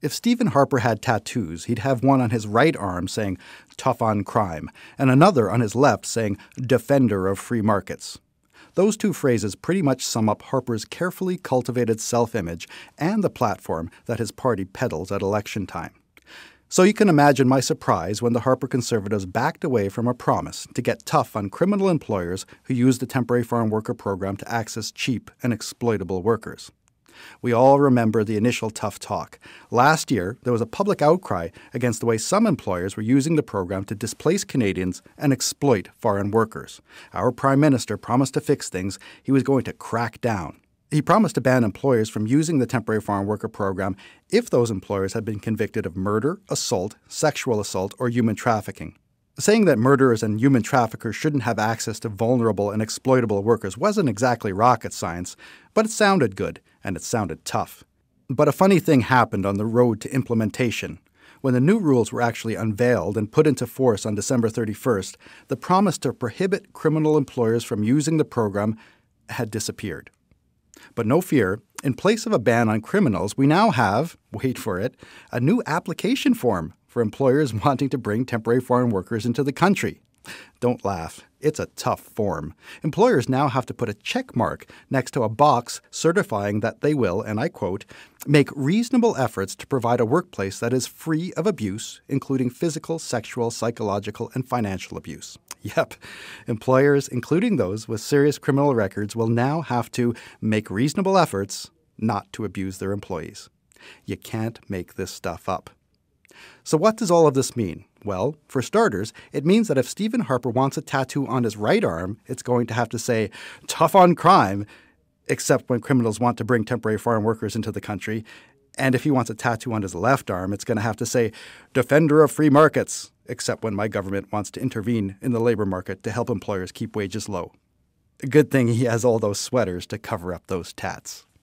If Stephen Harper had tattoos, he'd have one on his right arm saying, "Tough on crime," and another on his left saying, "Defender of free markets." Those two phrases pretty much sum up Harper's carefully cultivated self-image and the platform that his party peddles at election time. So you can imagine my surprise when the Harper Conservatives backed away from a promise to get tough on criminal employers who use the temporary foreign worker program to access cheap and exploitable workers. We all remember the initial tough talk. Last year, there was a public outcry against the way some employers were using the program to displace Canadians and exploit foreign workers. Our Prime Minister promised to fix things. He was going to crack down. He promised to ban employers from using the temporary foreign worker program if those employers had been convicted of murder, assault, sexual assault, or human trafficking. Saying that murderers and human traffickers shouldn't have access to vulnerable and exploitable workers wasn't exactly rocket science, but it sounded good, and it sounded tough. But a funny thing happened on the road to implementation. When the new rules were actually unveiled and put into force on December 31st, the promise to prohibit criminal employers from using the program had disappeared. But no fear, in place of a ban on criminals, we now have, wait for it, a new application form for employers wanting to bring temporary foreign workers into the country. Don't laugh. It's a tough form. Employers now have to put a check mark next to a box certifying that they will, and I quote, "make reasonable efforts to provide a workplace that is free of abuse, including physical, sexual, psychological, and financial abuse." Yep. Employers, including those with serious criminal records, will now have to make reasonable efforts not to abuse their employees. You can't make this stuff up. So what does all of this mean? Well, for starters, it means that if Stephen Harper wants a tattoo on his right arm, it's going to have to say, "Tough on crime," except when criminals want to bring temporary foreign workers into the country. And if he wants a tattoo on his left arm, it's going to have to say, "Defender of free markets," except when my government wants to intervene in the labor market to help employers keep wages low. A good thing he has all those sweaters to cover up those tats.